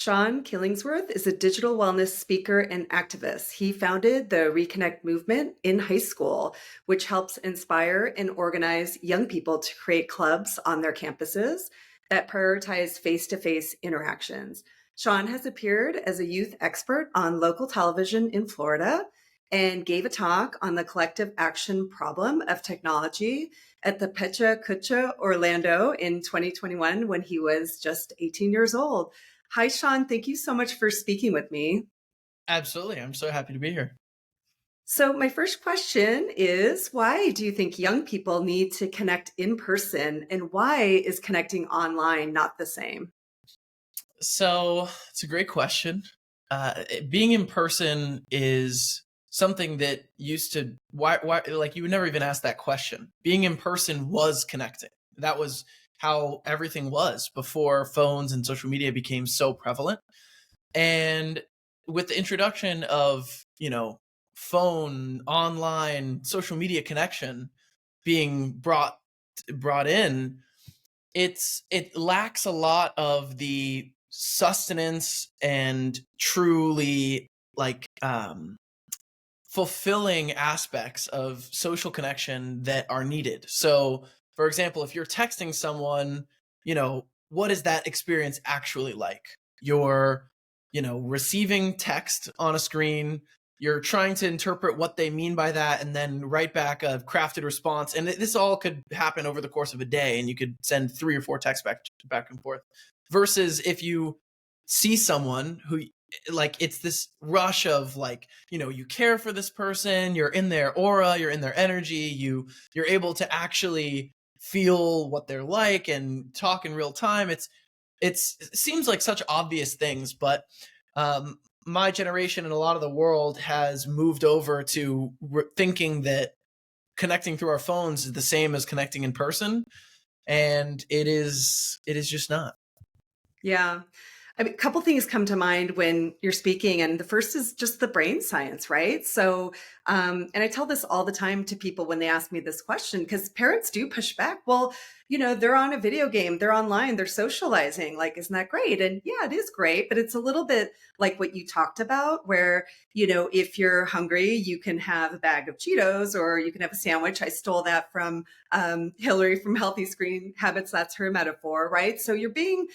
Seán Killingsworth is a digital wellness speaker and activist. He founded the Reconnect Movement in high school, which helps inspire and organize young people to create clubs on their campuses that prioritize face to face interactions. Seán has appeared as a youth expert on local television in Florida and gave a talk on the collective action problem of technology at the PechaKucha Orlando in 2021 when he was just 18 years old. Hi, Seán. Thank you so much for speaking with me. Absolutely. I'm so happy to be here. So, my first question is why do you think young people need to connect in person, and why is connecting online not the same? So it's a great question. Being in person is something that used to like you would never even ask that question. Being in person was connecting. That was how everything was before phones and social media became so prevalent. And with the introduction of, phone, online, social media connection being brought in, it lacks a lot of the sustenance and truly fulfilling aspects of social connection that are needed. So for example, if you're texting someone, what is that experience actually like? You're receiving text on a screen, you're trying to interpret what they mean by that and then write back a crafted response, and this all could happen over the course of a day, and you could send 3 or 4 texts back and forth, versus if you see someone who, like, it's this rush of, like, you care for this person, you're in their aura, you're in their energy, you're able to actually feel what they're like and talk in real time. It seems like such obvious things, but my generation and a lot of the world has moved over to thinking that connecting through our phones is the same as connecting in person, and it is just not. Yeah. I mean, a couple things come to mind when you're speaking, and the first is just the brain science, right? So, and I tell this all the time to people when they ask me this question, because parents do push back. Well, they're on a video game, they're online, they're socializing. Like, isn't that great? And yeah, it is great, but it's a little bit like what you talked about, where, if you're hungry, you can have a bag of Cheetos or you can have a sandwich. I stole that from Hillary from Healthy Screen Habits. That's her metaphor, right? So you're being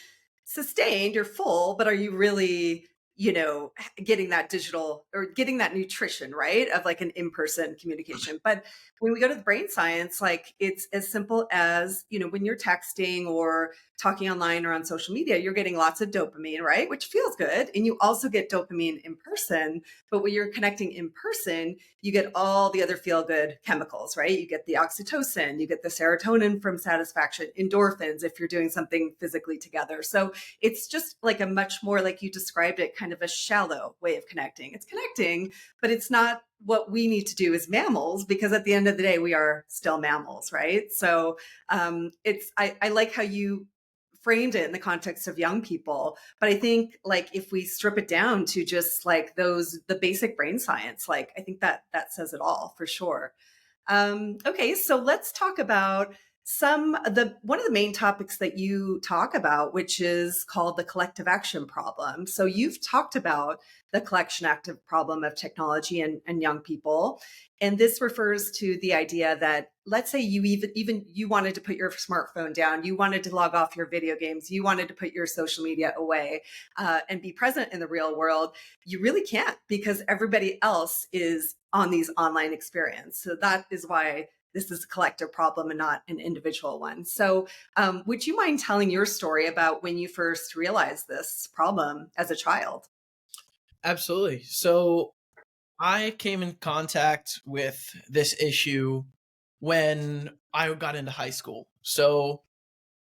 sustained, you're full, but are you really, getting that digital or getting that nutrition, right? Of like an in-person communication. But when we go to the brain science, like it's as simple as, when you're texting or talking online or on social media, you're getting lots of dopamine, right? Which feels good. And you also get dopamine in person. But when you're connecting in person, you get all the other feel good chemicals, right? You get the oxytocin, you get the serotonin from satisfaction, endorphins if you're doing something physically together. So it's just like a much more, like you described it, kind of a shallow way of connecting. It's connecting, but it's not what we need to do as mammals, because at the end of the day, we are still mammals, right? So I like how you framed it in the context of young people, but I think, like, if we strip it down to just like the basic brain science, like I think that says it all for sure. Okay, so let's talk about the one of the main topics that you talk about, which is called the collective action problem. So you've talked about the collection active problem of technology and young people. And this refers to the idea that, let's say you even you wanted to put your smartphone down, you wanted to log off your video games, you wanted to put your social media away, and be present in the real world. You really can't, because everybody else is on these online experience. So that is why this is a collective problem and not an individual one. So would you mind telling your story about when you first realized this problem as a child? Absolutely. So I came in contact with this issue when I got into high school. So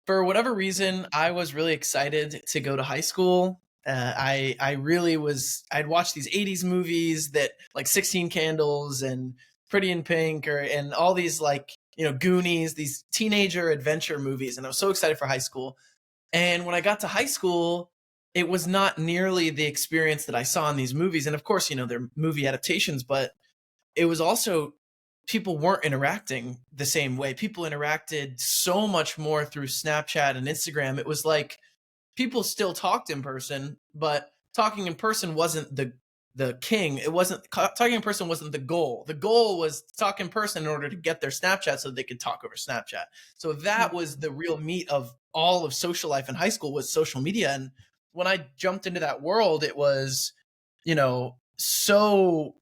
for whatever reason, I was really excited to go to high school. I really was. I'd watched these '80s movies, that like 16 Candles and Pretty in Pink, and all these, like, Goonies, these teenager adventure movies, and I was so excited for high school. And when I got to high school, it was not nearly the experience that I saw in these movies. And of course, they're movie adaptations, but it was also, people weren't interacting the same way. People interacted so much more through Snapchat and Instagram. It was like people still talked in person, but talking in person wasn't the king. It wasn't talking in person wasn't the goal. The goal was to talk in person in order to get their Snapchat so they could talk over Snapchat. So that was the real meat of all of social life in high school, was social media. And when I jumped into that world, it was, so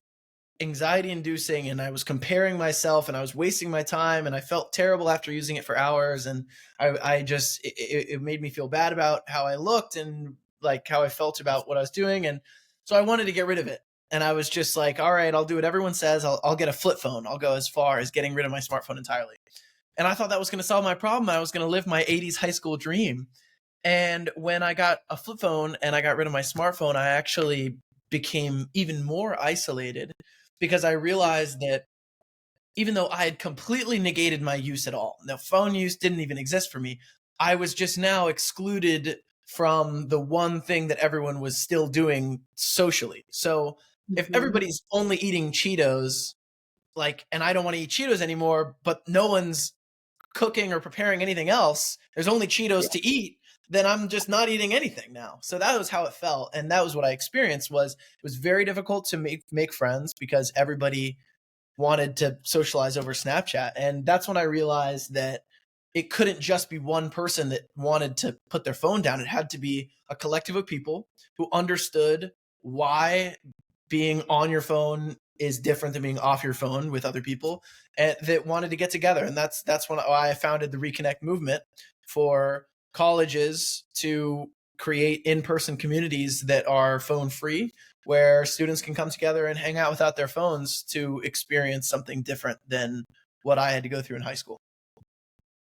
anxiety inducing, and I was comparing myself and I was wasting my time, and I felt terrible after using it for hours. And I just, it made me feel bad about how I looked and like how I felt about what I was doing. And so I wanted to get rid of it. And I was just like, all right, I'll do what everyone says. I'll get a flip phone. I'll go as far as getting rid of my smartphone entirely. And I thought that was going to solve my problem. I was going to live my 80s high school dream. And when I got a flip phone and I got rid of my smartphone, I actually became even more isolated, because I realized that even though I had completely negated my use at all, the phone use didn't even exist for me, I was just now excluded from the one thing that everyone was still doing socially. So if Mhm. everybody's only eating Cheetos, like, and I don't want to eat Cheetos anymore, but no one's cooking or preparing anything else, there's only Yeah. Cheetos to eat, then I'm just not eating anything now. So that was how it felt, and that was what I experienced. Was it was very difficult to make friends because everybody wanted to socialize over Snapchat. And that's when I realized that it couldn't just be one person that wanted to put their phone down. It had to be a collective of people who understood why being on your phone is different than being off your phone with other people, and that wanted to get together. And that's when I founded the Reconnect Movement, for colleges to create in-person communities that are phone free, where students can come together and hang out without their phones to experience something different than what I had to go through in high school.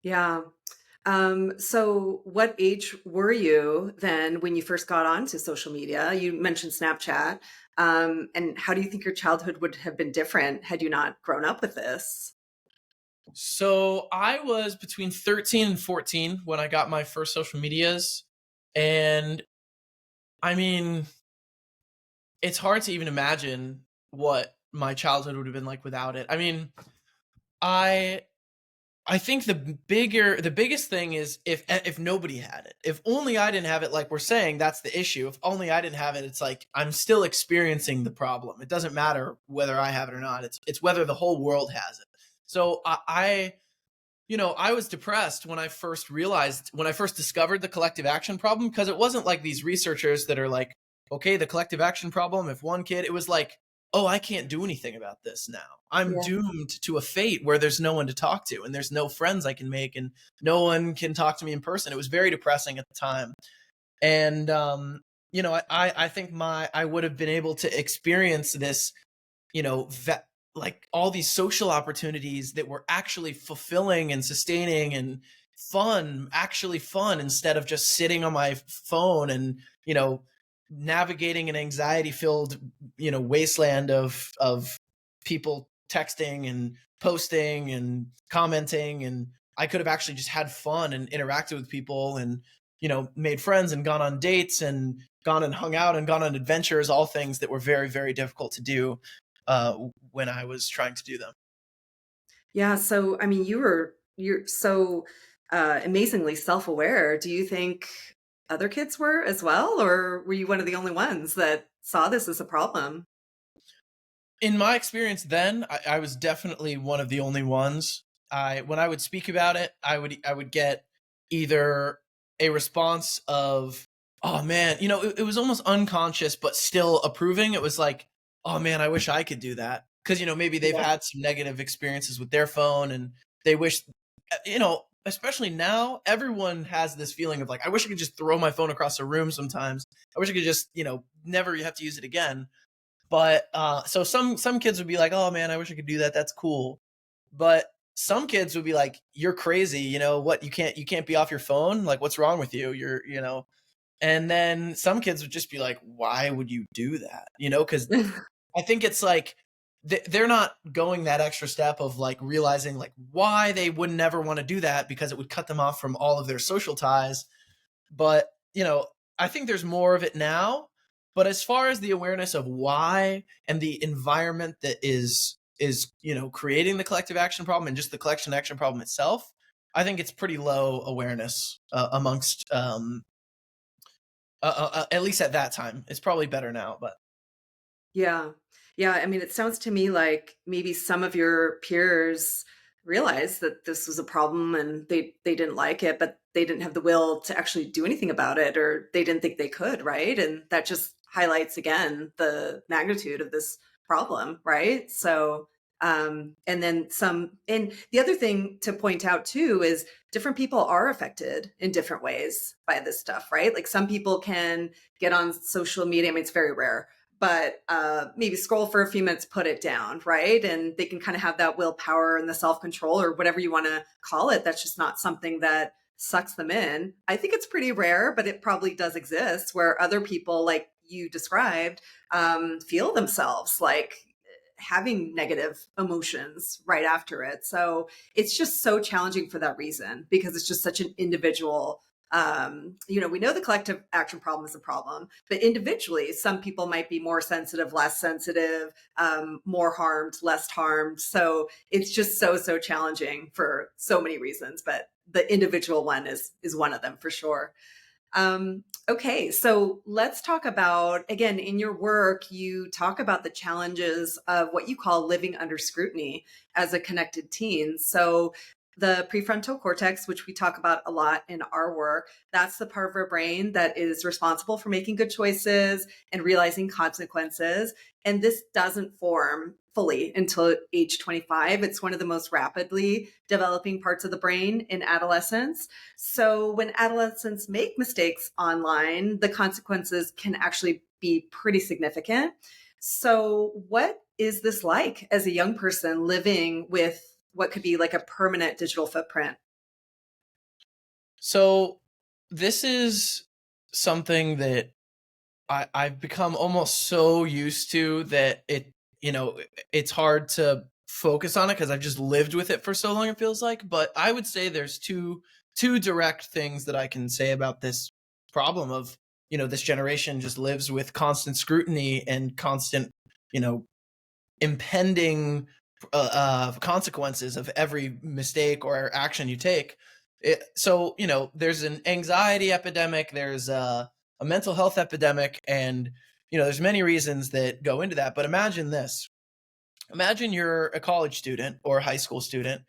Yeah. So what age were you then when you first got onto social media? You mentioned Snapchat. And how do you think your childhood would have been different had you not grown up with this? So I was between 13 and 14 when I got my first social medias. And I mean, it's hard to even imagine what my childhood would have been like without it. I mean, I I think the biggest thing is if nobody had it. If only I didn't have it, like we're saying, that's the issue. If only I didn't have it, it's like I'm still experiencing the problem. It doesn't matter whether I have it or not. It's whether the whole world has it. So I was depressed when I first discovered the collective action problem, because it wasn't like these researchers that are like, okay, the collective action problem, if one kid, it was like, oh, I can't do anything about this now. I'm Yeah. doomed to a fate where there's no one to talk to and there's no friends I can make and no one can talk to me in person. It was very depressing at the time. And, I think I would have been able to experience this, that, like, all these social opportunities that were actually fulfilling and sustaining and fun, actually fun, instead of just sitting on my phone and, navigating an anxiety filled, wasteland of people texting and posting and commenting. And I could have actually just had fun and interacted with people and, made friends and gone on dates and gone and hung out and gone on adventures, all things that were very, very difficult to do when I was trying to do them. Yeah. So, I mean, you're so amazingly self-aware. Do you think other kids were as well, or were you one of the only ones that saw this as a problem? In my experience then, I was definitely one of the only ones. When I would speak about it, I would get either a response of, "Oh man," it was almost unconscious but still approving. It was like, "Oh man, I wish I could do that," because maybe they've Yeah. had some negative experiences with their phone and they wish, especially now, everyone has this feeling of like, "I wish I could just throw my phone across the room." Sometimes I wish I could just, never have to use it again. But so some kids would be like, "Oh man, I wish I could do that. That's cool." But some kids would be like, "You're crazy. What? You can't be off your phone. Like, what's wrong with you? You're." And then some kids would just be like, "Why would you do that?" Because I think it's like they're not going that extra step of like realizing like why they would never want to do that, because it would cut them off from all of their social ties. But, I think there's more of it now. But as far as the awareness of why and the environment that is, creating the collective action problem and just the collection action problem itself, I think it's pretty low awareness amongst At least at that time. It's probably better now, but Yeah. Yeah. I mean, it sounds to me like maybe some of your peers realized that this was a problem and they didn't like it, but they didn't have the will to actually do anything about it, or they didn't think they could, right? And that just highlights again the magnitude of this problem, right? So and then some, and the other thing to point out too is different people are affected in different ways by this stuff, right? Like some people can get on social media. I mean, it's very rare, but maybe scroll for a few minutes, put it down, right? And they can kind of have that willpower and the self control or whatever you want to call it. That's just not something that sucks them in. I think it's pretty rare, but it probably does exist where other people, like you described, feel themselves like having negative emotions right after it. So it's just so challenging for that reason because it's just such an individual, we know the collective action problem is a problem, but individually some people might be more sensitive, less sensitive, more harmed, less harmed. So it's just so challenging for so many reasons, but the individual one is one of them for sure. Okay, so let's talk about, again, in your work, you talk about the challenges of what you call living under scrutiny as a connected teen. So the prefrontal cortex, which we talk about a lot in our work, that's the part of our brain that is responsible for making good choices and realizing consequences. And this doesn't form fully until age 25. It's one of the most rapidly developing parts of the brain in adolescence. So when adolescents make mistakes online, the consequences can actually be pretty significant. So, what is this like as a young person living with what could be like a permanent digital footprint? so this is something that I've become almost so used to that it's hard to focus on it because I've just lived with it for so long, it feels like. But I would say there's two direct things that I can say about this problem of, this generation just lives with constant scrutiny and constant, you know, impending consequences of every mistake or action you take. There's an anxiety epidemic, there's a mental health epidemic, and there's many reasons that go into that. But imagine this: imagine you're a college student or a high school student,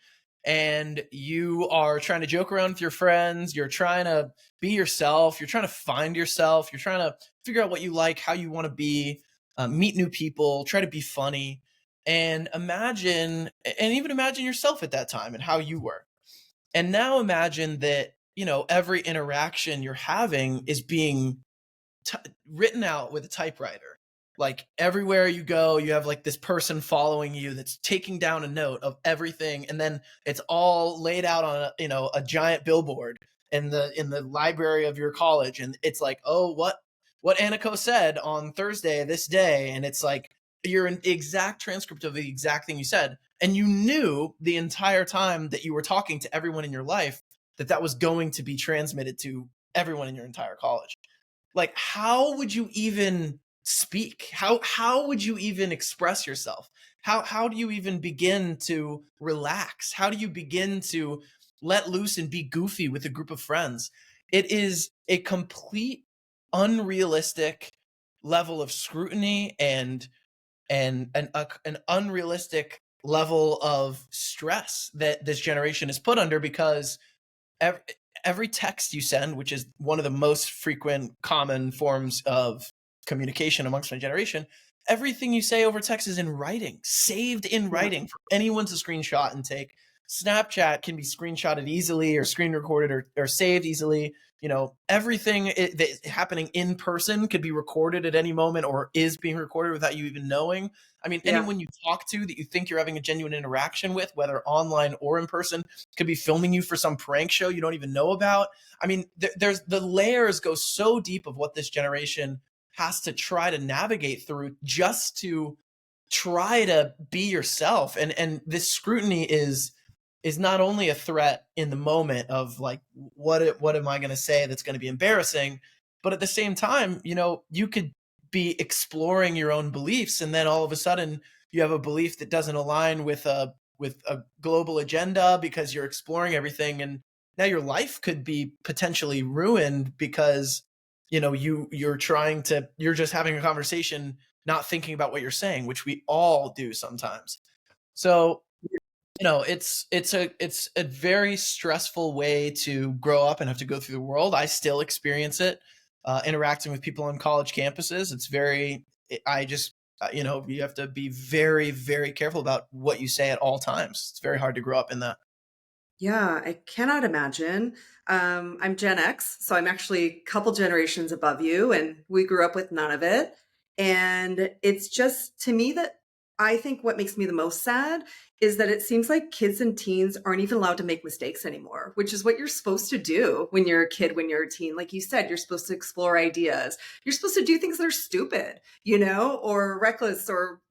and you are trying to joke around with your friends. You're trying to be yourself. You're trying to find yourself. You're trying to figure out what you like, how you want to be, meet new people, try to be funny. And even imagine yourself at that time and how you were. And now imagine that, every interaction you're having is being t- written out with a typewriter. Like everywhere you go, you have like this person following you that's taking down a note of everything, and then it's all laid out on a giant billboard in the library of your college, and it's like, oh, what Aniko said on Thursday this day, and it's like you're an exact transcript of the exact thing you said, and you knew the entire time that you were talking to everyone in your life that that was going to be transmitted to everyone in your entire college. Like, how would you even speak? How would you even express yourself? How do you even begin to relax? How do you begin to let loose and be goofy with a group of friends? It is a complete unrealistic level of scrutiny and an unrealistic level of stress that this generation is put under, because every, every text you send, which is one of the most frequent common forms of communication amongst my generation, everything you say over text is in writing, saved in Yeah. writing for anyone to screenshot and take. Snapchat can be screenshotted easily or screen recorded or saved easily. Everything that's happening in person could be recorded at any moment or is being recorded without you even knowing. I mean, Yeah. anyone you talk to that you think you're having a genuine interaction with, whether online or in person, could be filming you for some prank show you don't even know about. I mean, there's the layers go so deep of what this generation has to try to navigate through just to try to be yourself. And this scrutiny is not only a threat in the moment of like, what am I going to say that's going to be embarrassing, but at the same time, you could be exploring your own beliefs, and then all of a sudden you have a belief that doesn't align with a global agenda because you're exploring everything, and now your life could be potentially ruined because you're just having a conversation, not thinking about what you're saying, which we all do sometimes. So, it's a very stressful way to grow up and have to go through the world. I still experience it, interacting with people on college campuses. It's very, I just, you have to be very, very careful about what you say at all times. It's very hard to grow up in that. Yeah, I cannot imagine. I'm Gen X, so I'm actually a couple generations above you, and we grew up with none of it. And it's just to me that I think what makes me the most sad is that it seems like kids and teens aren't even allowed to make mistakes anymore, which is what you're supposed to do when you're a kid, when you're a teen. Like you said, you're supposed to explore ideas. You're supposed to do things that are stupid, or reckless, or,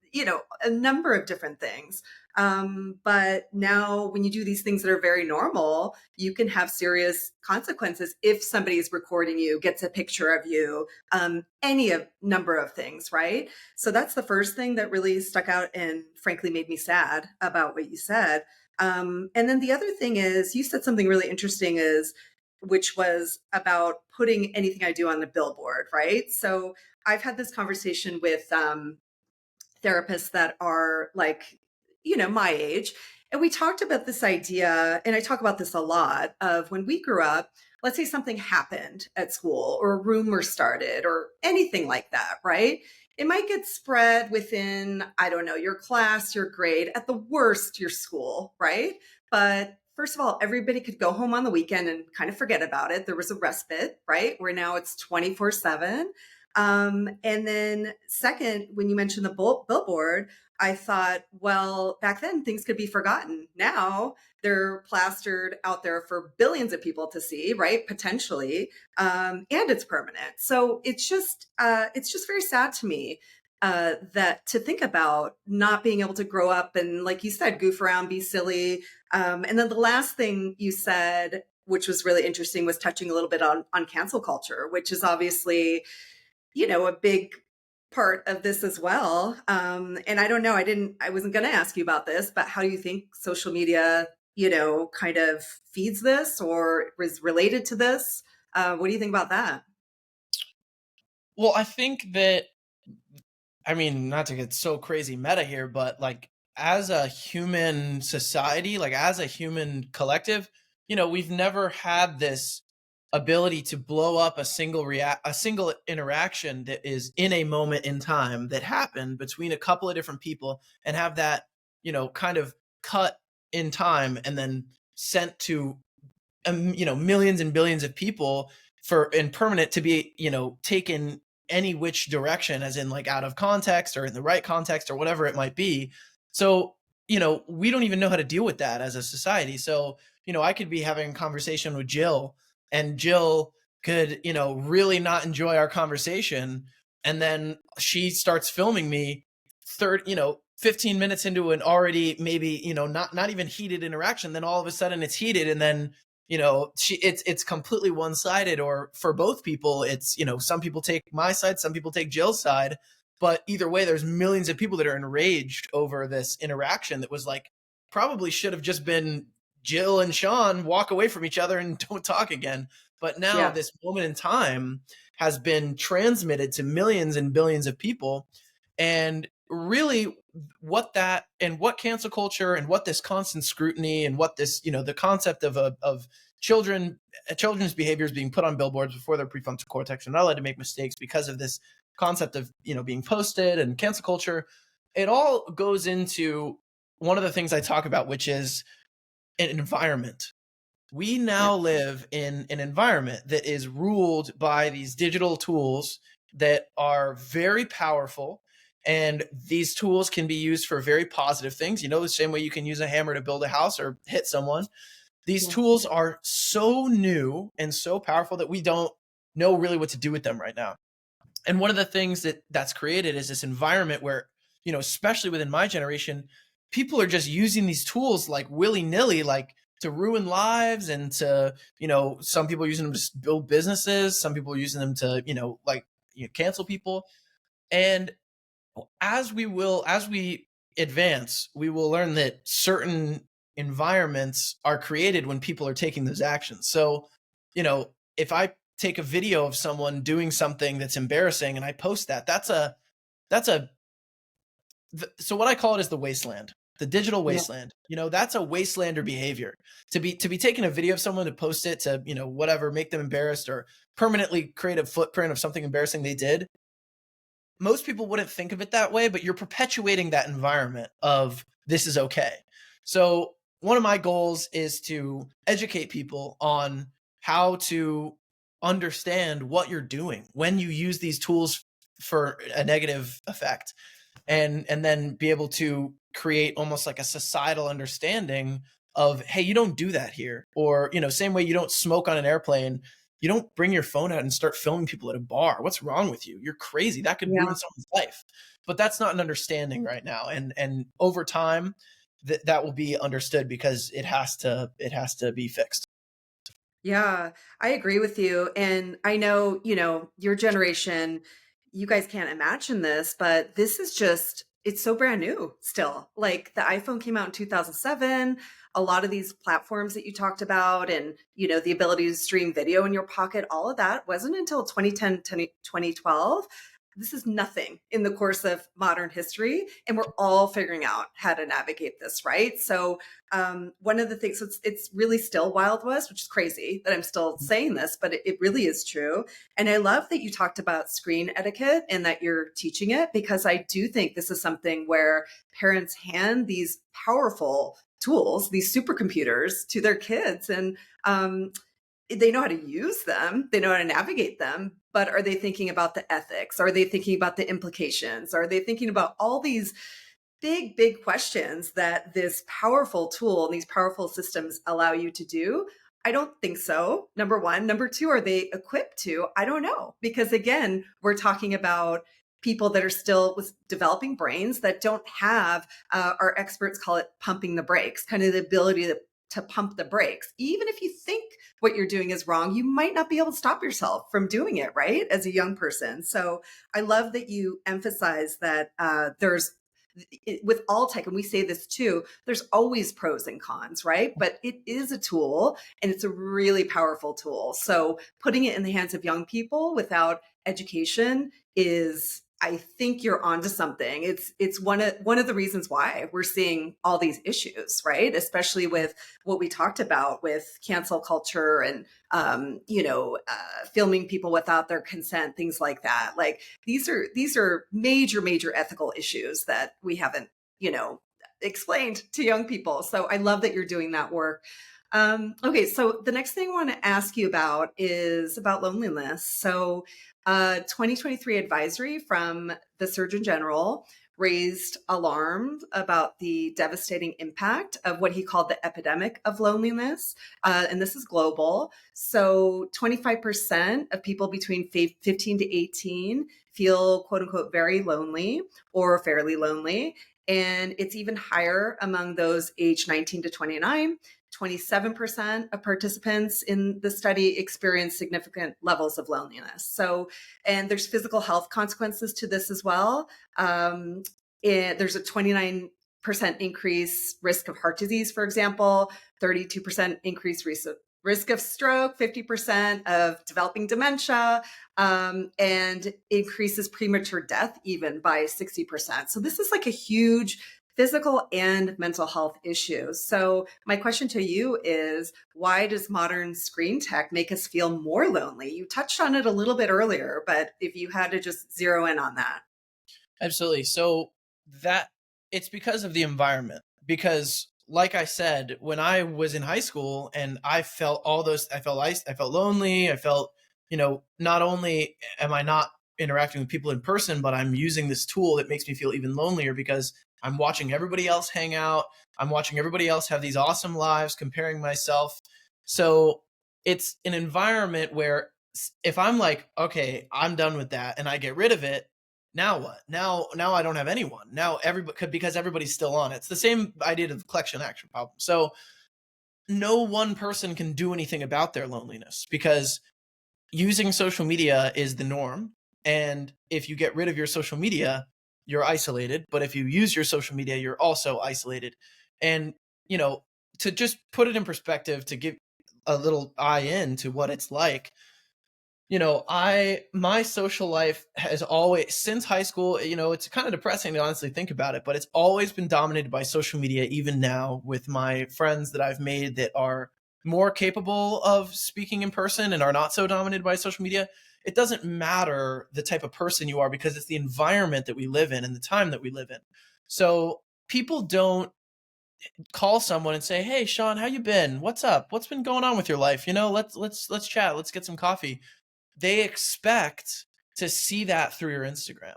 a number of different things. But now, when you do these things that are very normal, you can have serious consequences if somebody is recording you, gets a picture of you, any of number of things, right? So that's the first thing that really stuck out and frankly made me sad about what you said. And then the other thing is, you said something really interesting which was about putting anything I do on the billboard, right? So I've had this conversation with therapists that are like, my age. And we talked about this idea, and I talk about this a lot, of when we grew up, let's say something happened at school or a rumor started or anything like that, right? It might get spread within, I don't know, your class, your grade, at the worst, your school, right? But first of all, everybody could go home on the weekend and kind of forget about it. There was a respite, right? Where now it's 24/7. And then second, when you mentioned the billboard, I thought, well, back then things could be forgotten. Now they're plastered out there for billions of people to see, right? Potentially, and it's permanent. So it's just very sad to me that to think about not being able to grow up and, like you said, goof around, be silly. And then the last thing you said, which was really interesting, was touching a little bit on cancel culture, which is obviously a big part of this as well. And I don't know, I wasn't going to ask you about this, but how do you think social media, kind of feeds this or is related to this? What do you think about that? Well, I think that, I mean, not to get so crazy meta here, but like as a human society, like as a human collective, we've never had this ability to blow up a single interaction that is in a moment in time that happened between a couple of different people, and have that, kind of cut in time and then sent to millions and billions of people for and permanent to be, taken any which direction, as in like out of context or in the right context or whatever it might be. So, we don't even know how to deal with that as a society. So, I could be having a conversation with Jill, and Jill could, really not enjoy our conversation. And then she starts filming me 15 minutes into an already maybe, not even heated interaction. Then all of a sudden it's heated. And then, it's completely one-sided. Or for both people, it's, some people take my side, some people take Jill's side. But either way, there's millions of people that are enraged over this interaction that was like, probably should have just been Jill and Seán walk away from each other and don't talk again. But now Yeah. this moment in time has been transmitted to millions and billions of people. And really, what cancel culture and what this constant scrutiny and what this, the concept of children's behaviors being put on billboards before their prefrontal cortex are not allowed to make mistakes because of this concept of, being posted and cancel culture. It all goes into one of the things I talk about, which is an environment. We Yeah. now live in an environment that is ruled by these digital tools that are very powerful. And these tools can be used for very positive things, the same way you can use a hammer to build a house or hit someone. These Yeah. tools are so new and so powerful that we don't know really what to do with them right now. And one of the things that's created is this environment where, especially within my generation, people are just using these tools like willy-nilly, like to ruin lives, and to, some people are using them to build businesses, some people are using them to, cancel people. And as we advance, we will learn that certain environments are created when people are taking those actions. So, if I take a video of someone doing something that's embarrassing and I post that, that's a so what I call it is the wasteland, the digital Yeah. wasteland. That's a wastelander behavior. To be taking a video of someone to post it to, whatever, make them embarrassed or permanently create a footprint of something embarrassing they did. Most people wouldn't think of it that way, but you're perpetuating that environment of this is okay. So one of my goals is to educate people on how to understand what you're doing when you use these tools for a negative effect, and then be able to create almost like a societal understanding of, hey, you don't do that here. Or, same way you don't smoke on an airplane, you don't bring your phone out and start filming people at a bar. What's wrong with you? You're crazy. That could ruin Yeah. someone's life. But that's not an understanding right now. And over time, that will be understood because it has to be fixed. Yeah, I agree with you. And I know, your generation, you guys can't imagine this, but this is just, it's so brand new still. Like the iPhone came out in 2007. A lot of these platforms that you talked about and, the ability to stream video in your pocket, all of that wasn't until 2010, 2012. This is nothing in the course of modern history. And we're all figuring out how to navigate this, right? So, one of the things, it's really still Wild West, which is crazy that I'm still saying this, but it really is true. And I love that you talked about screen etiquette and that you're teaching it, because I do think this is something where parents hand these powerful tools, these supercomputers to their kids. And they know how to use them, they know how to navigate them, but are they thinking about the ethics? Are they thinking about the implications? Are they thinking about all these big questions that this powerful tool and these powerful systems allow you to do? I don't think so. Number one. Number two, are they equipped to? I don't know. Because again, we're talking about people that are still with developing brains that don't have, our experts call it pumping the brakes, kind of the ability to pump the brakes. Even if you think what you're doing is wrong, you might not be able to stop yourself from doing it, right? As a young person. So I love that you emphasize that, with all tech, and we say this too, there's always pros and cons, right? But it is a tool and it's a really powerful tool. So putting it in the hands of young people without education is, I think you're onto something. It's one of the reasons why we're seeing all these issues, right? Especially with what we talked about with cancel culture and, filming people without their consent, things like that. Like these are major ethical issues that we haven't, explained to young people. So I love that you're doing that work. Okay, so the next thing I want to ask you about is about loneliness. So, 2023 advisory from the Surgeon General raised alarm about the devastating impact of what he called the epidemic of loneliness. And this is global. So 25% of people between 15 to 18 feel quote unquote very lonely or fairly lonely. And it's even higher among those aged 19 to 29. 27% of participants in the study experienced significant levels of loneliness. So, and there's physical health consequences to this as well. There's a 29% increase risk of heart disease, for example, 32% increased risk of stroke, 50% of developing dementia, and increases premature death even by 60%. So this is like a huge physical and mental health issue. So my question to you is, why does modern screen tech make us feel more lonely? You touched on it a little bit earlier, but if you had to just zero in on that. Absolutely. So that it's because of the environment. Because, like I said, when I was in high school and I felt all those, I felt lonely. I felt, not only am I not interacting with people in person, but I'm using this tool that makes me feel even lonelier because I'm watching everybody else hang out. I'm watching everybody else have these awesome lives, comparing myself. So it's an environment where if I'm like, okay, I'm done with that and I get rid of it, now what? Now I don't have anyone. Now everybody, because everybody's still on it. It's the same idea of the collection action problem. So no one person can do anything about their loneliness because using social media is the norm. And if you get rid of your social media, you're isolated. But if you use your social media, you're also isolated. And, you know, to just put it in perspective, to give a little eye in to what it's like, My social life has always, since high school, it's kind of depressing to honestly think about it, but it's always been dominated by social media, even now with my friends that I've made that are more capable of speaking in person and are not so dominated by social media. It doesn't matter the type of person you are because it's the environment that we live in and the time that we live in. So people don't call someone and say, "Hey, Sean, how you been? What's up? What's been going on with your life? Let's chat. Let's get some coffee." They expect to see that through your Instagram.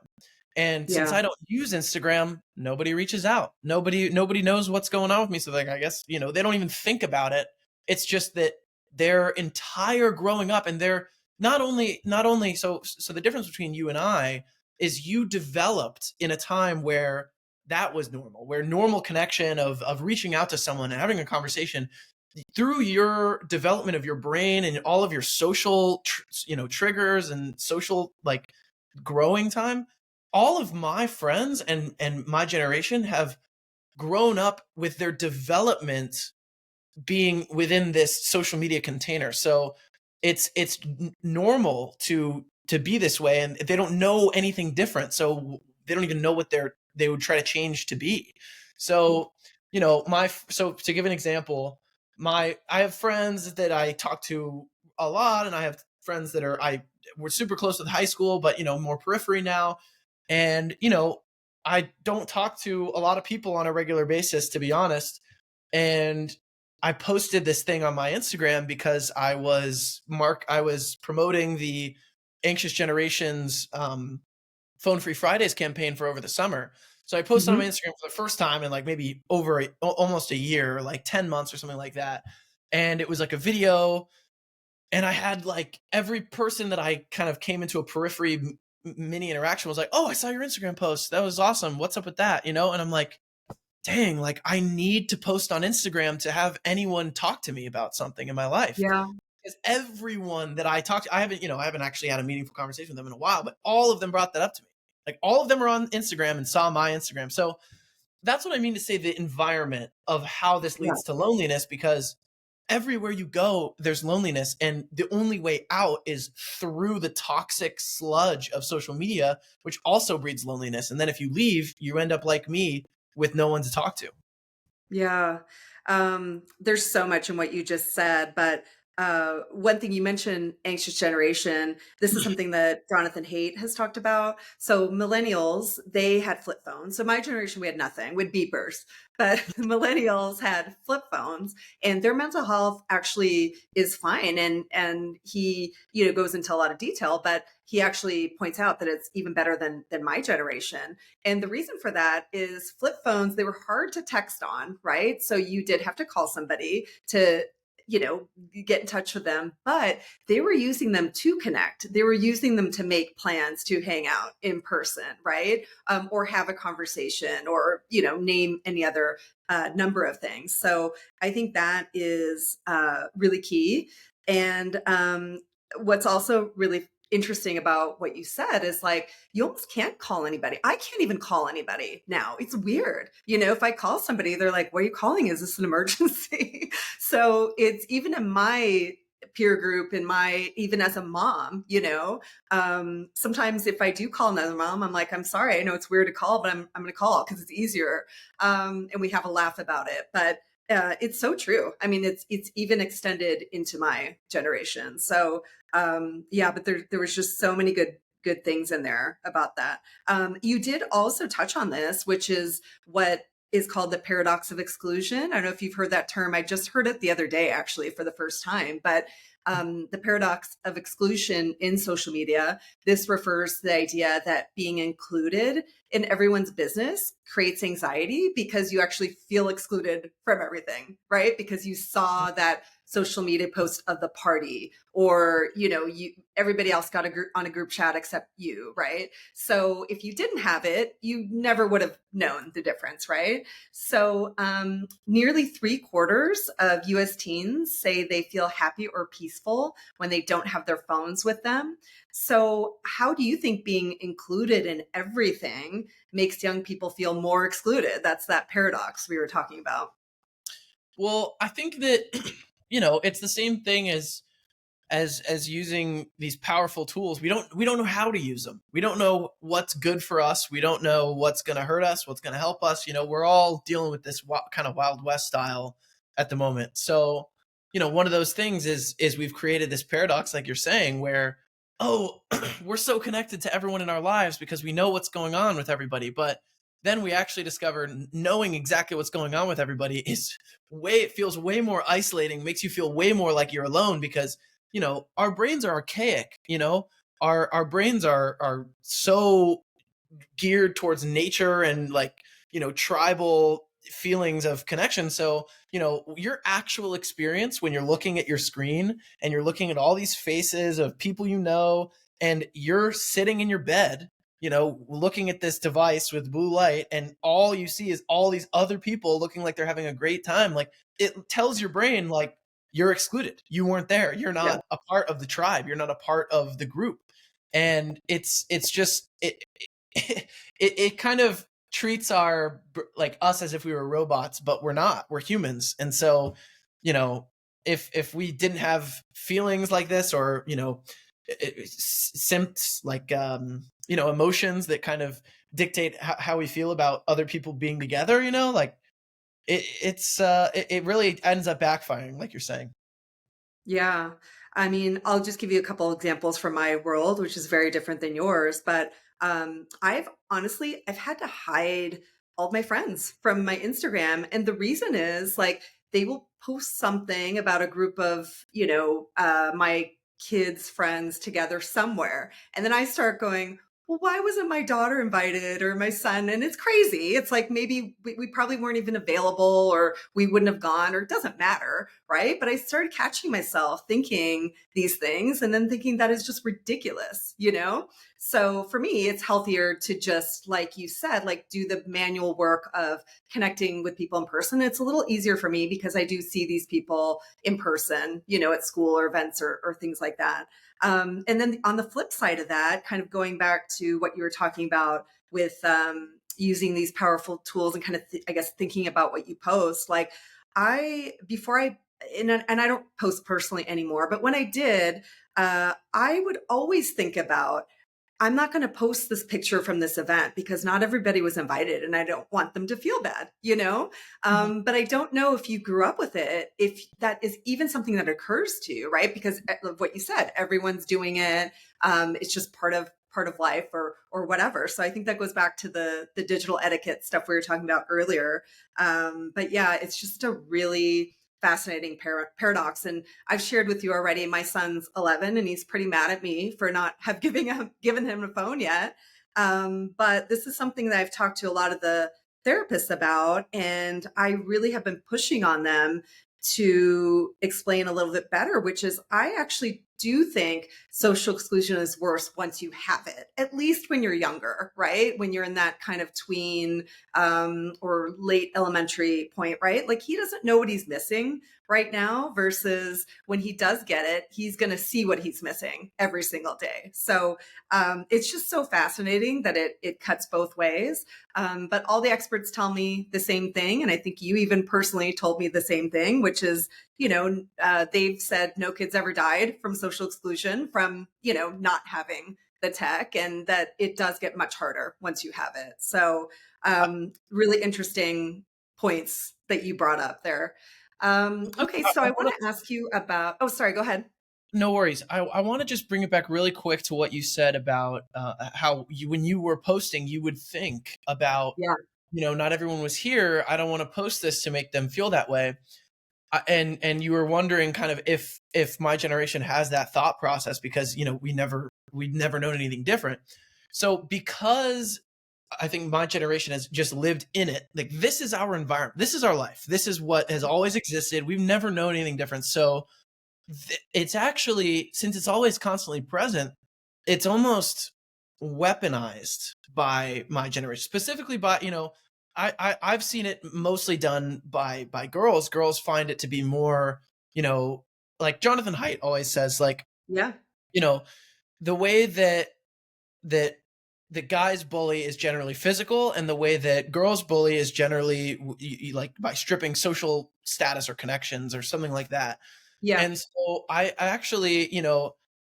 And since Yeah. I don't use Instagram, nobody reaches out. Nobody knows what's going on with me. So like I guess, they don't even think about it. It's just that their entire growing up and they're not only so the difference between you and I is you developed in a time where that was normal, where normal connection of reaching out to someone and having a conversation through your development of your brain and all of your social triggers and social like growing time, all of my friends and my generation have grown up with their development being within this social media container. So it's normal to be this way, and they don't know anything different. So they don't even know what they would try to change to be. So so to give an example, my I have friends that I talk to a lot, and I have friends that we're super close with high school, but more periphery now. And I don't talk to a lot of people on a regular basis, to be honest. And I posted this thing on my Instagram because I was promoting the Anxious Generations Phone Free Fridays campaign for over the summer. So I posted on my Hmm. Instagram for the first time in like maybe almost a year, like 10 months or something like that. And it was like a video, and I had like every person that I kind of came into a periphery mini interaction was like, "Oh, I saw your Instagram post. That was awesome. What's up with that?" And I'm like, dang, like I need to post on Instagram to have anyone talk to me about something in my life. Yeah. Because everyone that I talk to, I haven't actually had a meaningful conversation with them in a while, but all of them brought that up to me. Like all of them were on Instagram and saw my Instagram. So that's what I mean to say the environment of how this Yeah. leads to loneliness, because everywhere you go, there's loneliness. And the only way out is through the toxic sludge of social media, which also breeds loneliness. And then if you leave, you end up like me with no one to talk to. Yeah. There's so much in what you just said, but one thing you mentioned, anxious generation. This is something that Jonathan Haidt has talked about. So millennials, they had flip phones. So my generation, we had nothing, with beepers. But the millennials had flip phones, and their mental health actually is fine. And he, goes into a lot of detail, but he actually points out that it's even better than my generation. And the reason for that is flip phones, they were hard to text on, right? So you did have to call somebody to, you know, get in touch with them, but they were using them to connect. They were using them to make plans to hang out in person, right? Or have a conversation or, name any other number of things. So I think that is really key. And what's also really interesting about what you said is like you almost can't call anybody. I can't even call anybody now. It's weird. If I call somebody, they're like, "What are you calling? Is this an emergency?" So it's even in my peer group, in my even as a mom, sometimes if I do call another mom, I'm like, "I'm sorry, I know it's weird to call, but I'm going to call because it's easier." And we have a laugh about it, but it's so true. I mean, it's even extended into my generation. So yeah, but there was just so many good things in there about that. You did also touch on this, which is what is called the paradox of exclusion. I don't know if you've heard that term. I just heard it the other day, actually, for the first time. But the paradox of exclusion in social media, this refers to the idea that being included in everyone's business creates anxiety because you actually feel excluded from everything, right? Because you saw that social media post of the party, or everybody else got on a group chat except you, right? So if you didn't have it, you never would have known the difference, right? So nearly 3/4 of US teens say they feel happy or peaceful when they don't have their phones with them. So how do you think being included in everything makes young people feel more excluded? That's that paradox we were talking about. Well, I think that, it's the same thing as as using these powerful tools, we don't know how to use them. We don't know what's good for us. We don't know what's going to hurt us, what's going to help us. We're all dealing with this kind of Wild West style at the moment. So, one of those things is we've created this paradox, like you're saying, where, oh, we're so connected to everyone in our lives because we know what's going on with everybody, but then we actually discover knowing exactly what's going on with everybody it feels way more isolating, makes you feel way more like you're alone, because our brains are archaic. Our brains are so geared towards nature and, like, tribal feelings of connection. So your actual experience when you're looking at your screen and you're looking at all these faces of people, and you're sitting in your bed, looking at this device with blue light, and all you see is all these other people looking like they're having a great time. Like, it tells your brain, like, you're excluded. You weren't there. You're Yeah. not a part of the tribe. You're not a part of the group. And it's just it kind of treats like us as if we were robots, but we're not. We're humans. And so, you know, if we didn't have feelings like this, or symptoms like emotions that kind of dictate how we feel about other people being together, like it really ends up backfiring, like you're saying. Yeah. I mean, I'll just give you a couple examples from my world, which is very different than yours. But I've had to hide all my friends from my Instagram. And the reason is, like, they will post something about a group of, my kids' friends together somewhere. And then I start going, well, why wasn't my daughter invited, or my son? And it's crazy. It's like, maybe we probably weren't even available, or we wouldn't have gone, or it doesn't matter. Right. But I started catching myself thinking these things, and then thinking that is just ridiculous. So for me, it's healthier to just, like you said, like, do the manual work of connecting with people in person. It's a little easier for me because I do see these people in person, at school or events, or things like that. And then on the flip side of that, kind of going back to what you were talking about with using these powerful tools, and kind of, I guess, thinking about what you post. Like, before I, and I don't post personally anymore, but when I did, I would always think about, I'm not going to post this picture from this event because not everybody was invited, and I don't want them to feel bad. Mhm. But I don't know if you grew up with it, if that is even something that occurs to you, right? Because of what you said, everyone's doing it. It's just part of life, or whatever. So I think that goes back to the digital etiquette stuff we were talking about earlier. But yeah, it's just a really fascinating paradox. And I've shared with you already, my son's 11, and he's pretty mad at me for not have given him a phone yet. But this is something that I've talked to a lot of the therapists about, and I really have been pushing on them to explain a little bit better, which is, I actually do think social exclusion is worse once you have it, at least when you're younger, right? When you're in that kind of tween or late elementary point, right? Like, he doesn't know what he's missing right now, versus when he does get it, he's going to see what he's missing every single day. So it's just so fascinating that it cuts both ways. But all the experts tell me the same thing. And I think you even personally told me the same thing, which is, they've said no kids ever died from social exclusion from, not having the tech, and that it does get much harder once you have it. So really interesting points that you brought up there. Okay, so I want to ask you about, oh, sorry, go ahead. No worries. I want to just bring it back really quick to what you said about how when you were posting, you would think about, Yeah. not everyone was here. I don't want to post this to make them feel that way. And you were wondering kind of if my generation has that thought process, because, we'd never known anything different. So because I think my generation has just lived in it, like, this is our environment. This is our life. This is what has always existed. We've never known anything different. So it's actually, since it's always constantly present, it's almost weaponized by my generation, specifically by, I've seen it mostly done by girls find it to be more, like Jonathan Haidt always says, like, Yeah. you know the way that the guys bully is generally physical, and the way that girls bully is generally like by stripping social status or connections or something like that. Yeah. And so I actually,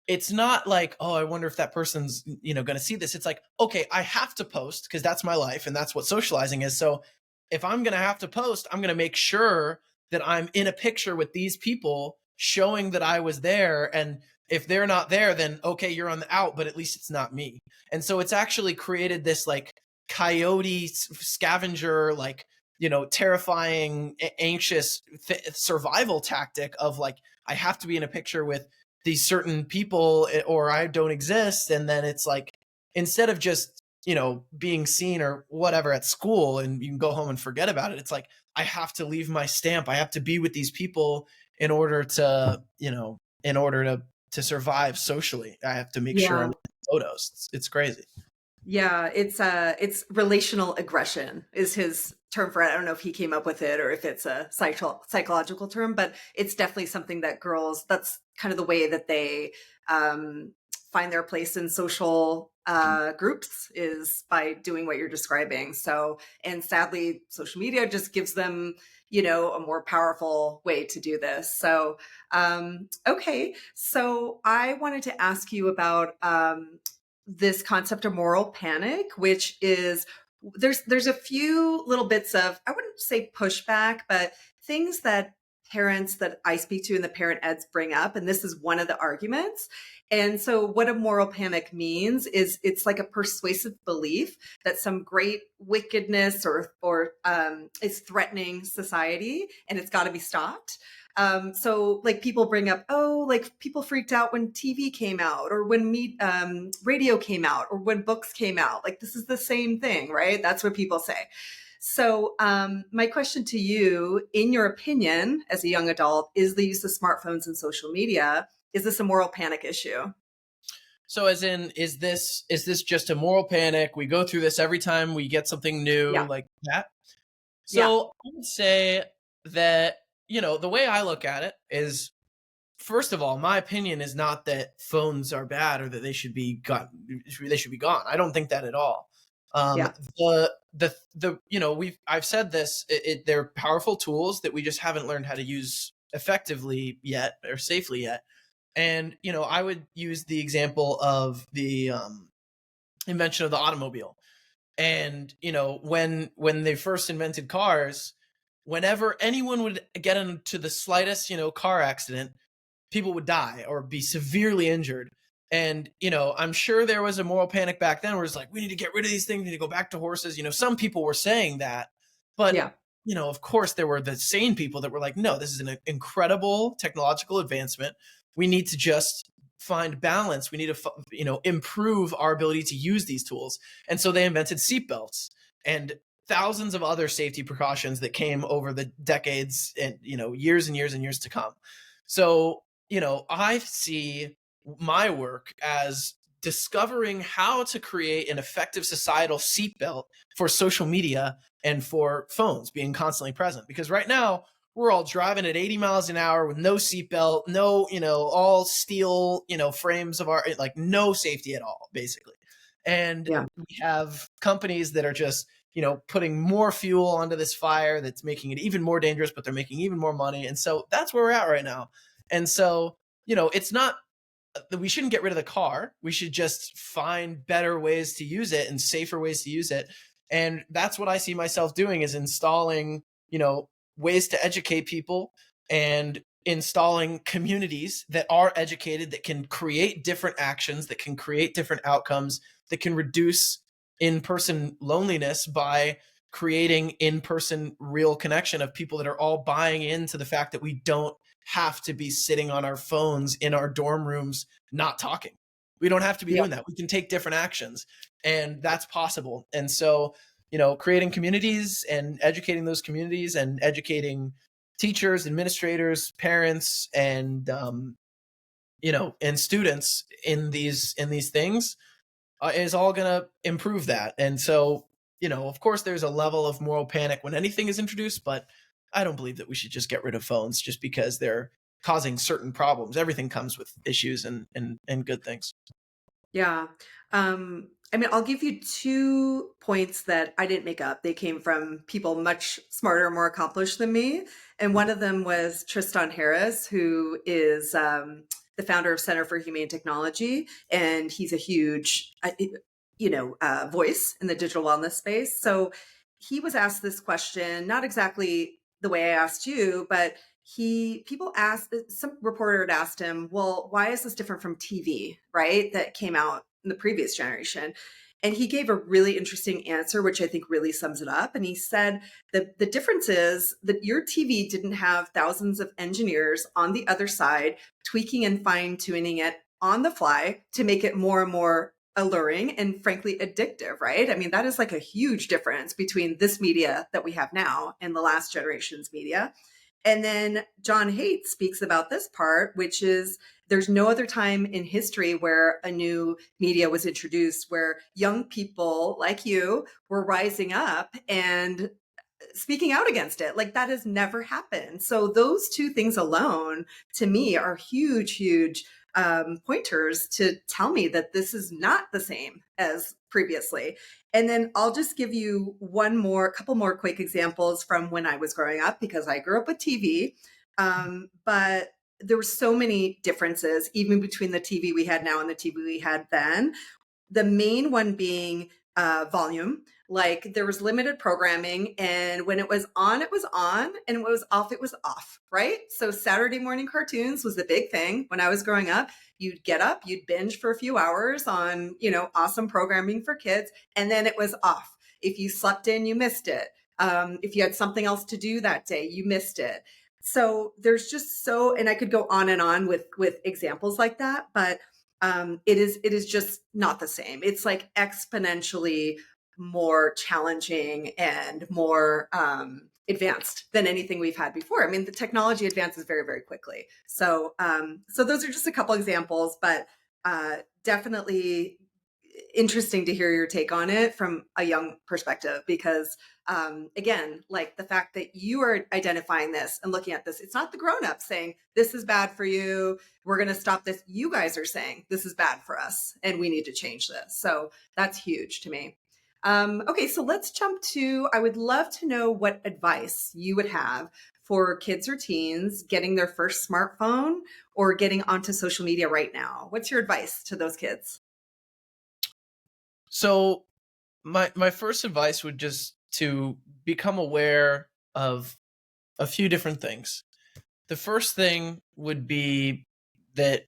it's not like, oh, I wonder if that person's, going to see this. It's like, okay, I have to post because that's my life and that's what socializing is. So if I'm going to have to post, I'm going to make sure that I'm in a picture with these people showing that I was there. And if they're not there, then okay, you're on the out, but at least it's not me. And so it's actually created this like coyote scavenger, like, terrifying, anxious survival tactic of like, I have to be in a picture with these certain people or I don't exist. And then it's like, instead of just, being seen or whatever at school and you can go home and forget about it, it's like, I have to leave my stamp. I have to be with these people in order to, to survive socially. I have to make sure I'm Yeah. in photos. It's crazy. Yeah, it's relational aggression is his term for it. I don't know if he came up with it or if it's a psychological term, but it's definitely something that girls, that's kind of the way that they um, find their place in social groups is by doing what you're describing. So, and sadly, social media just gives them, a more powerful way to do this. So, okay. So I wanted to ask you about this concept of moral panic, which is there's a few little bits of, I wouldn't say pushback, but things that parents that I speak to and the parent eds bring up, and this is one of the arguments. And so what a moral panic means is it's like a persuasive belief that some great wickedness or is threatening society and it's got to be stopped. So like people bring up, oh, like people freaked out when TV came out or when radio came out or when books came out. Like this is the same thing, right? That's what people say. So my question to you, in your opinion, as a young adult, is the use of smartphones and social media, is this a moral panic issue? So as in, is this just a moral panic? We go through this every time we get something new Yeah. like that. Yeah. So I would say that, the way I look at it is, first of all, my opinion is not that phones are bad or that they should be gone. They should be gone. I don't think that at all. Um, Yeah. I've said this. They're powerful tools that we just haven't learned how to use effectively yet or safely yet. And I would use the example of the invention of the automobile. And when they first invented cars, whenever anyone would get into the slightest car accident, people would die or be severely injured. And I'm sure there was a moral panic back then where it's like, we need to get rid of these things, we need to go back to horses. Some people were saying that, but Yeah. of course there were the sane people that were like, no, this is an incredible technological advancement. We need to just find balance. We need to improve our ability to use these tools. And so they invented seatbelts and thousands of other safety precautions that came over the decades and years and years and years to come. So I see my work as discovering how to create an effective societal seatbelt for social media and for phones being constantly present. Because right now, we're all driving at 80 miles an hour with no seatbelt, no, all steel, frames of our, like no safety at all, basically. And Yeah. we have companies that are just, putting more fuel onto this fire that's making it even more dangerous, but they're making even more money. And so that's where we're at right now. And so, it's not that we shouldn't get rid of the car. We should just find better ways to use it and safer ways to use it. And that's what I see myself doing is installing, ways to educate people and installing communities that are educated, that can create different actions, that can create different outcomes, that can reduce in-person loneliness by creating in-person real connection of people that are all buying into the fact that we don't have to be sitting on our phones in our dorm rooms not talking. We don't have to be Yeah. doing that. We can take different actions, and that's possible. And so, creating communities and educating those communities and educating teachers, administrators, parents, and and students in these things is all going to improve that. And so, of course, there's a level of moral panic when anything is introduced, but I don't believe that we should just get rid of phones just because they're causing certain problems. Everything comes with issues and good things. Yeah. I mean, I'll give you 2 points that I didn't make up. They came from people much smarter, more accomplished than me. And one of them was Tristan Harris, who is the founder of Center for Humane Technology, and he's a huge, voice in the digital wellness space. So he was asked this question, not exactly the way I asked you, but people asked, some reporter had asked him, well, why is this different from TV, right? That came out in the previous generation. And he gave a really interesting answer, which I think really sums it up. And he said that the difference is that your TV didn't have thousands of engineers on the other side tweaking and fine tuning it on the fly to make it more and more alluring and frankly addictive, right? I mean, that is like a huge difference between this media that we have now and the last generation's media. And then John Haidt speaks about this part, which is there's no other time in history where a new media was introduced where young people like you were rising up and speaking out against it. Like that has never happened. So those two things alone to me are huge, huge pointers to tell me that this is not the same as previously. And then I'll just give you couple more quick examples from when I was growing up, because I grew up with TV. But there were so many differences, even between the TV we had now and the TV we had then. The main one being volume. Like there was limited programming, and when it was on, it was on, and when it was off, it was off, right? So Saturday morning cartoons was the big thing when I was growing up. You'd get up, you'd binge for a few hours on, awesome programming for kids, and then it was off. If you slept in, you missed it. If you had something else to do that day, you missed it. So there's just and I could go on and on with examples like that, but it is just not the same. It's like exponentially more challenging and more advanced than anything we've had before. I mean, the technology advances very, very quickly. So those are just a couple examples, but definitely interesting to hear your take on it from a young perspective, because again, like the fact that you are identifying this and looking at this, it's not the grown-ups saying this is bad for you, we're going to stop this. You guys are saying this is bad for us and we need to change this. So that's huge to me. Okay, so let's jump to, I would love to know what advice you would have for kids or teens getting their first smartphone or getting onto social media right now. What's your advice to those kids? So my first advice would just to become aware of a few different things. The first thing would be that,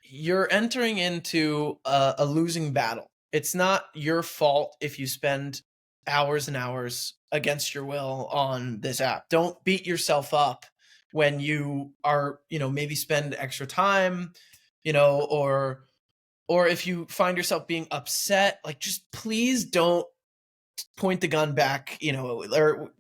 you're entering into a losing battle. It's not your fault if you spend hours and hours against your will on this app. Don't beat yourself up when you are, maybe spend extra time, or if you find yourself being upset, like just please don't point the gun back, or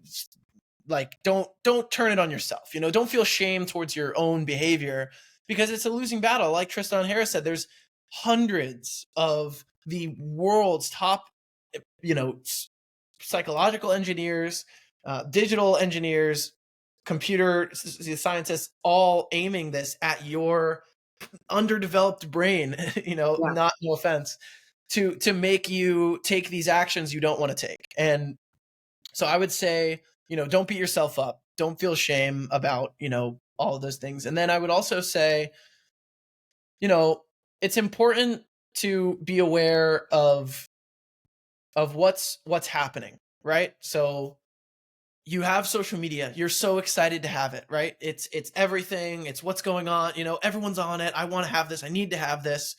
like don't turn it on yourself. Don't feel shame towards your own behavior, because it's a losing battle. Like Tristan Harris said, there's hundreds of the world's top, psychological engineers, digital engineers, computer scientists, all aiming this at your underdeveloped brain, Yeah. not, no offense, to make you take these actions you don't want to take. And so I would say, don't beat yourself up. Don't feel shame about, all of those things. And then I would also say, it's important to be aware of what's happening, right? So you have social media. You're so excited to have it, right? It's everything. It's what's going on. Everyone's on it. I want to have this. I need to have this.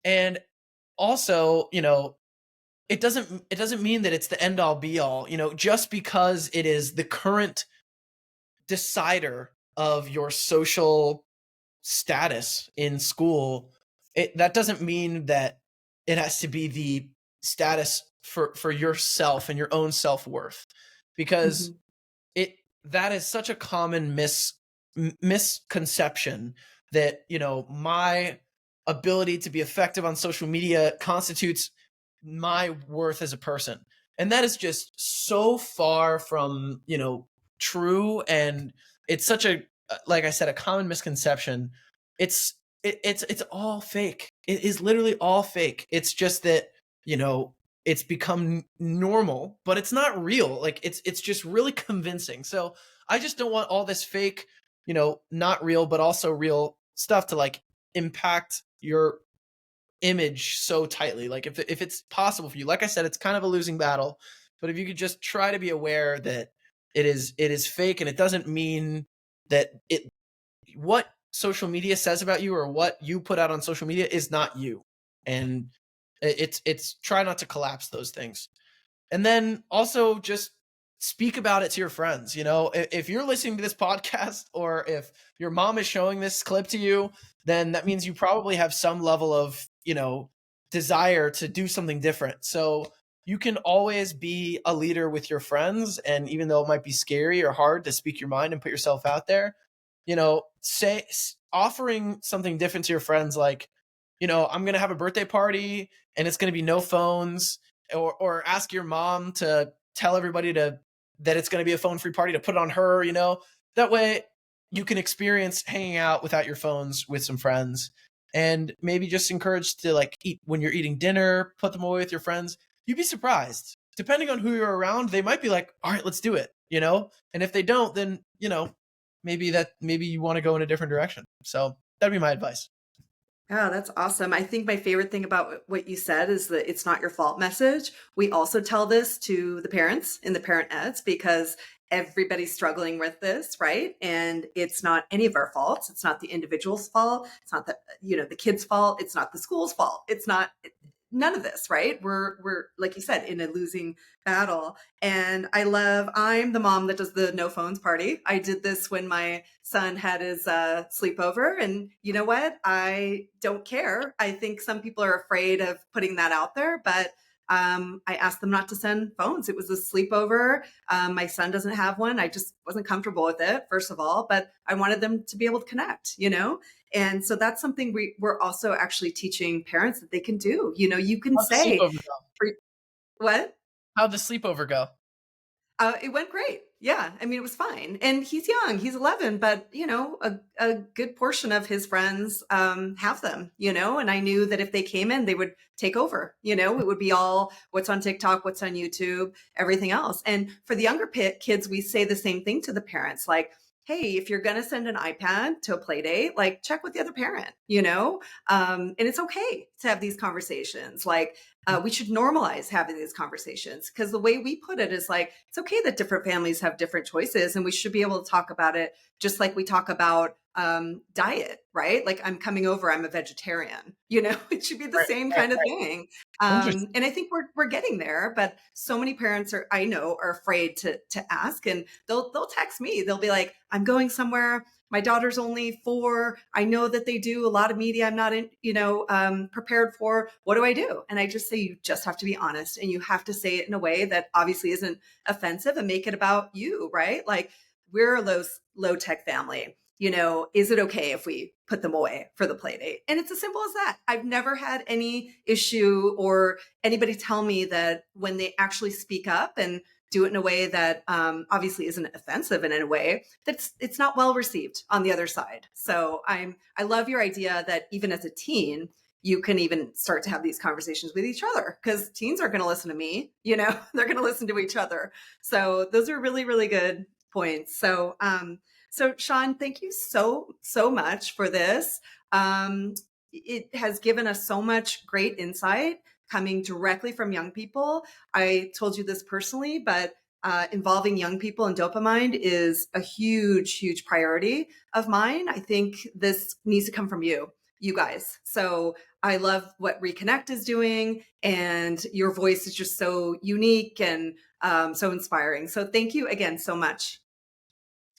And also, it doesn't mean that it's the end all be all, just because it is the current decider of your social status in school. That doesn't mean that it has to be the status for yourself and your own self-worth, because Mhm. that is such a common misconception that, my ability to be effective on social media constitutes my worth as a person. And that is just so far from, true. And it's such a, like I said, a common misconception. It's all fake. It is literally all fake. It's just that, you know, it's become normal, but it's not real. Like it's just really convincing. So I just don't want all this fake, not real, but also real stuff to like impact your image so tightly. Like if it's possible for you, like I said, it's kind of a losing battle, but if you could just try to be aware that it is fake, and it doesn't mean that it what social media says about you or what you put out on social media is not you. And it's try not to collapse those things. And then also just speak about it to your friends. If you're listening to this podcast, or if your mom is showing this clip to you, then that means you probably have some level of, desire to do something different. So you can always be a leader with your friends. And even though it might be scary or hard to speak your mind and put yourself out there, offering something different to your friends, like, I'm going to have a birthday party and it's going to be no phones, or ask your mom to tell everybody that it's going to be a phone free party, to put it on her, that way you can experience hanging out without your phones with some friends. And maybe just encourage to like eat when you're eating dinner, put them away with your friends. You'd be surprised. Depending on who you're around, they might be like, all right, let's do it. And if they don't, then, maybe you want to go in a different direction. So that'd be my advice. Oh, that's awesome. I think my favorite thing about what you said is that it's not your fault message. We also tell this to the parents in the parent eds because everybody's struggling with this, right? And it's not any of our faults. It's not the individual's fault. It's not the kid's fault. It's not the school's fault. It's not none of this, right? We're like you said, in a losing battle. And I'm the mom that does the no phones party. I did this when my son had his sleepover, and you know what? I don't care. I think some people are afraid of putting that out there, but I asked them not to send phones. It was a sleepover. My son doesn't have one. I just wasn't comfortable with it, first of all, but I wanted them to be able to connect. And so that's something we're also actually teaching parents that they can do. You can How'd the say, sleepover go? what? How'd the sleepover go? It went great. Yeah. I mean, it was fine. And he's young, he's 11, but a good portion of his friends have them, and I knew that if they came in, they would take over, it would be all what's on TikTok, what's on YouTube, everything else. And for the younger kids, we say the same thing to the parents, like, hey, if you're going to send an iPad to a play date, like check with the other parent. And it's okay to have these conversations. Like, we should normalize having these conversations, because the way we put it is like, it's okay that different families have different choices, and we should be able to talk about it just like we talk about diet, right? Like, I'm coming over, I'm a vegetarian, it should be the Right, same right, kind of right. thing. Interesting. And I think we're getting there, but so many parents I know are afraid to ask, and they'll text me. They'll be like, I'm going somewhere. My daughter's only 4. I know that they do a lot of media I'm not prepared for. What do I do? And I just say, you just have to be honest, and you have to say it in a way that obviously isn't offensive, and make it about you, right? Like, we're a low tech family. Is it okay if we put them away for the play date? And it's as simple as that. I've never had any issue or anybody tell me that when they actually speak up and do it in a way that obviously isn't offensive, and in a way that's it's not well received on the other side. So I love your idea that even as a teen, you can even start to have these conversations with each other, because teens aren't going to listen to me, they're going to listen to each other. So those are really, really good points. So Seán, thank you so much for this. It has given us so much great insight coming directly from young people. I told you this personally, but involving young people in dopamine is a huge, huge priority of mine. I think this needs to come from you guys. So I love what Reconnect is doing, and your voice is just so unique and so inspiring. So thank you again so much.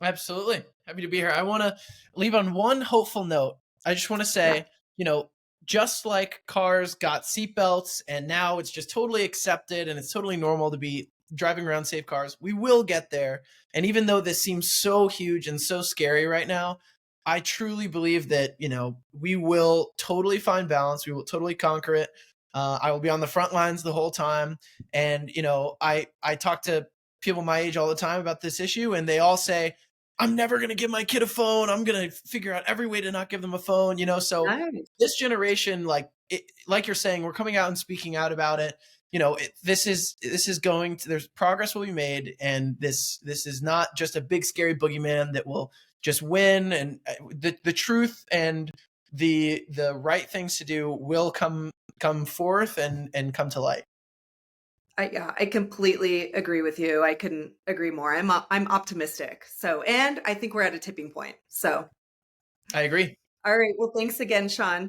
Absolutely. Happy to be here. I want to leave on one hopeful note. I just want to Yeah. say, just like cars got seatbelts and now it's just totally accepted and it's totally normal to be driving around safe cars, we will get there. And even though this seems so huge and so scary right now, I truly believe that, we will totally find balance. We will totally conquer it. I will be on the front lines the whole time. And, I talk to people my age all the time about this issue, and they all say, I'm never going to give my kid a phone. I'm going to figure out every way to not give them a phone, So Nice. this generation, like, like you're saying, we're coming out and speaking out about it. You know, this is going to, there's progress will be made, and this is not just a big scary boogeyman that will just win. And the truth and the right things to do will come forth and come to light. Yeah, I completely agree with you. I couldn't agree more. I'm optimistic. So, and I think we're at a tipping point. So, I agree. all right. Well, thanks again, Sean.